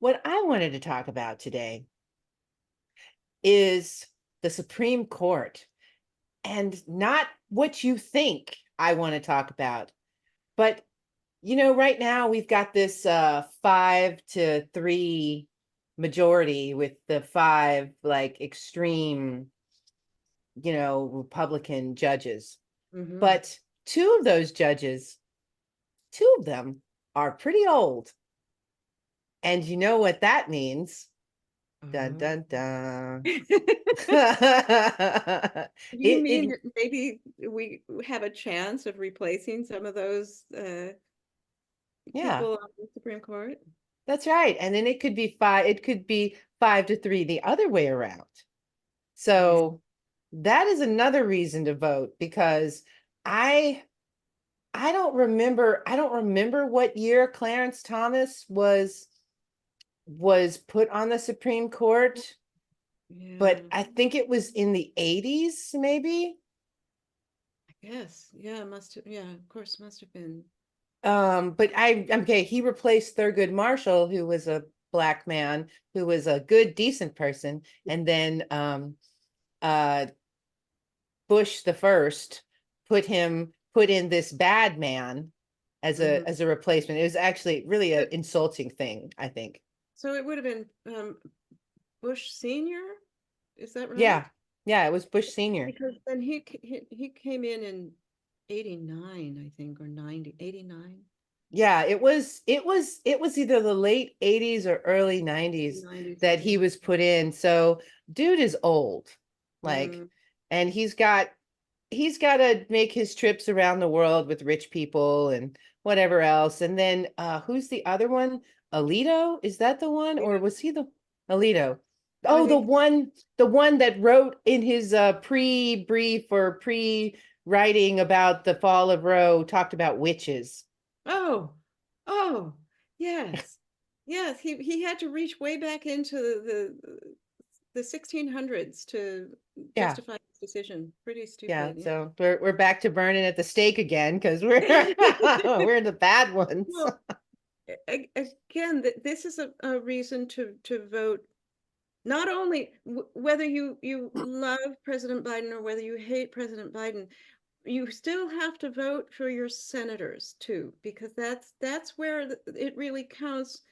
what I wanted to talk about today is the Supreme Court, and not what you think I want to talk about, but right now we've got this 5-3 majority with the five like extreme, Republican judges. Mm-hmm. But two of those judges, two of them are pretty old. And you know what that means? Dun Oh. dun dun. You it, mean it that maybe we have a chance of replacing some of those yeah, people on the Supreme Court? that's right. And then it could be 5-3 the other way around. Yeah. So that is another reason to vote, because I I don't remember what year Clarence Thomas was put on the Supreme Court, but Yeah, I think it was in the 80s, maybe. I guess. Yeah, it must have. Yeah, of course, must have been. But okay, he replaced Thurgood Marshall, who was a black man, who was a good, decent person, and then uh Bush the first put in this bad man as a Hmm. as a replacement. It was actually really an insulting thing, I think. So it would have been Bush Senior. Is that right? Yeah. Yeah, it was Bush Senior. Because then he came in 89, I think, or 90, 89, Yeah, it was either the late 80s or early 90s 90s, that he maybe. was put in. So dude is old. Like, Mm. and he's got to make his trips around the world with rich people and whatever else. And then who's the other one? Alito? Is that the one? Or was he the Alito? I Oh, the think. one that wrote in his pre-brief or pre-writing about the fall of Roe, talked about witches. Oh, oh, yes, yes. He had to reach way back into the 1600s to Yeah. justify his decision. Pretty Yeah, stupid. so we're back to burning at the stake again, because we're Yeah. we're the bad ones. Well, again, this is a reason to vote. Not only whether you love President Biden or whether you hate President Biden, you still have to vote for your senators too, because that's where it really counts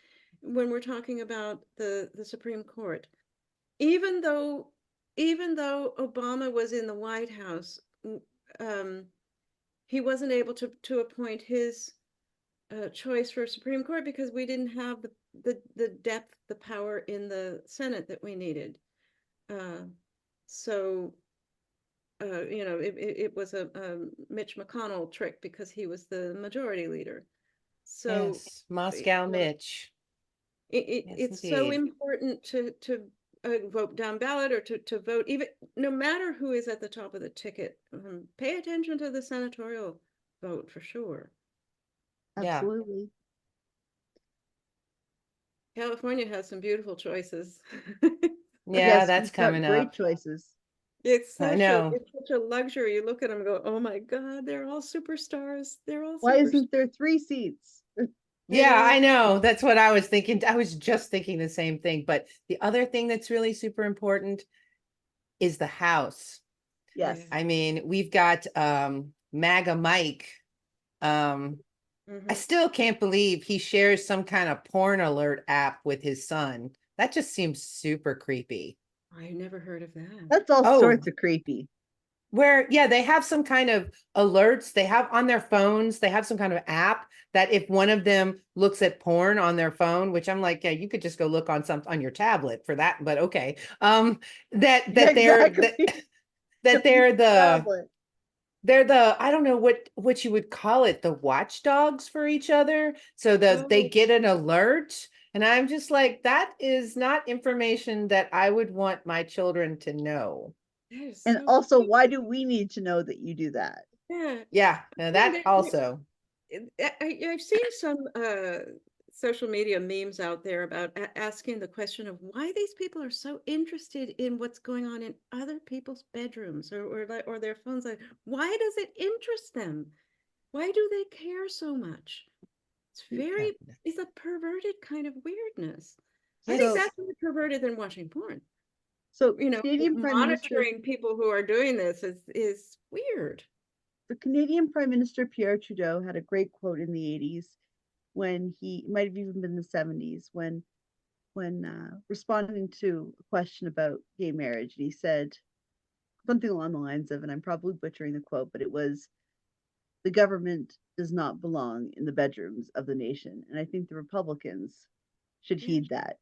when we're talking about the Supreme Court. Even though even though Obama was in the White House, um, he wasn't able to appoint his choice for Supreme Court because we didn't have the depth, the power in the Senate that we needed. Uh, so it was a Mitch McConnell trick because he was the majority leader. So Yes, Moscow uh, Mitch. Yes, it's so indeed. important to vote down ballot or to vote, even no matter who is at the top of the ticket. Pay attention to the senatorial vote for sure. Yeah. Absolutely. California has some beautiful choices. Yeah, Yes, that's we've got coming great up. choices. I know. It's such a luxury. You look at them and go, oh my God, they're all superstars. They're all Why superstars. isn't there 3 seats? I Yeah, know. I know. That's what I was thinking. I was just thinking the same thing. But the other thing that's really super important is the House. Yeah. Yes. I mean, we've got MAGA Mike. Um, I Hmm. still can't believe he shares some kind of porn alert app with his son. That just seems super creepy. I never heard of that. That's all Oh, sorts of creepy. where, yeah, they have some kind of alerts. They have on their phones, they have some kind of app that if one of them looks at porn on their phone, which I'm like, yeah, you could just go look on some on your tablet for that, but okay. That Yeah, that they're exactly. that that Don't use they're the tablet. the I don't know what you would call it, the watchdogs for each other, so that they Oh, get an alert. And I'm just like, that is not information that I would want my children to know. that is And so also, why creepy. do we need to know that you do that? Yeah. Yeah, And that also. I've seen some social media memes out there about asking the question of why these people are so interested in what's going on in other people's bedrooms or their phones. Like, why does it interest them? Why do they care so much? It's Yeah. very, it's a perverted kind of weirdness. I Yes. think So- that's more perverted than watching porn. So You know, Canadian Prime Minister, monitoring people who are doing this is weird. the Canadian Prime Minister Pierre Trudeau had a great quote in the 80s when he might have even been the 70s when responding to a question about gay marriage, and he said something along the lines of, and I'm probably butchering the quote, but it was, the government does not belong in the bedrooms of the nation. And I think the Republicans should Yeah. heed that,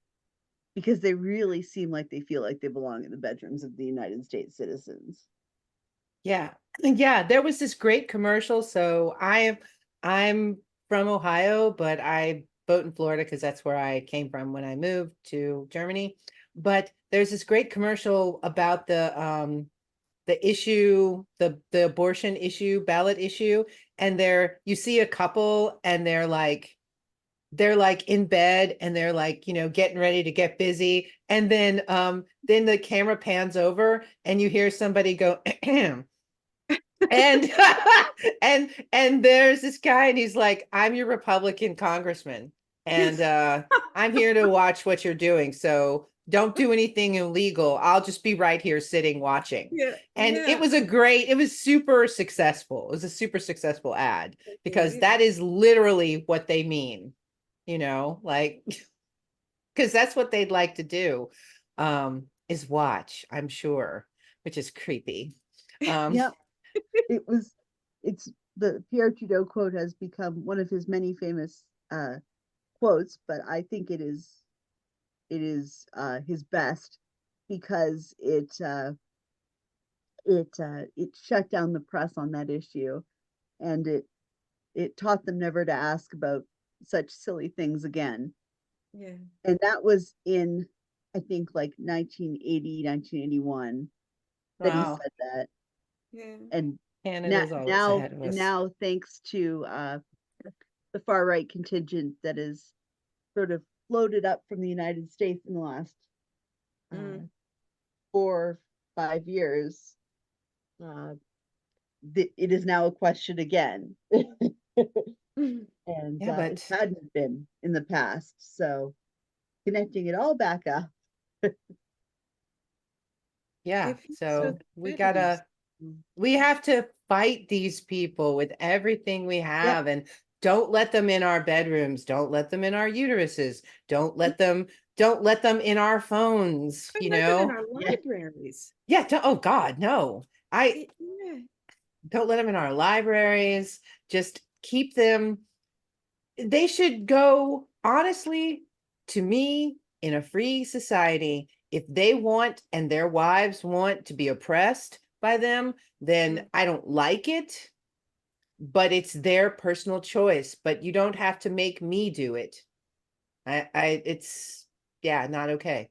because they really seem like they feel like they belong in the bedrooms of the United States citizens. Yeah. Yeah, there was this great commercial. So I'm from Ohio, but I vote in Florida because that's where I came from when I moved to Germany. But there's this great commercial about the issue, the abortion issue, ballot issue, and you see a couple and they're like in bed and they're like, getting ready to get busy. And then the camera pans over and you hear somebody go, and and there's this guy and he's like, I'm your Republican congressman and I'm here to watch what you're doing, so don't do anything illegal. I'll just be right here sitting watching. Yeah. And yeah. it was super successful. It was a super successful ad because believe that is literally what they mean, like because that's what they'd like to do, is watch, I'm sure, which is creepy. Yep. It's the Pierre Trudeau quote has become one of his many famous quotes, but I think it is his best, because it shut down the press on that issue, and it taught them never to ask about such silly things again. Yeah. And that was in, I think, like 1980, 1981 that he Wow. said that. Yeah. And Canada's always ahead of us. now thanks to the far right contingent that is sort of floated up from the United States in the last Mm. 4 or 5 years, it is now a question again. And Yeah, it but hadn't been in the past. So connecting it all back up. yeah, If you so saw we bedrooms. we have to fight these people with everything we have, and don't let them in our bedrooms, don't let them in our uteruses, don't let them in our phones, Don't let them in our Yeah. libraries. Yeah, oh God, no. Yeah. Don't let them in our libraries. Just keep them. They should go, honestly, to me, in a free society, if they want and their wives want to be oppressed by them, then I don't like it, but it's their personal choice. But you don't have to make me do it. It's, yeah, not okay.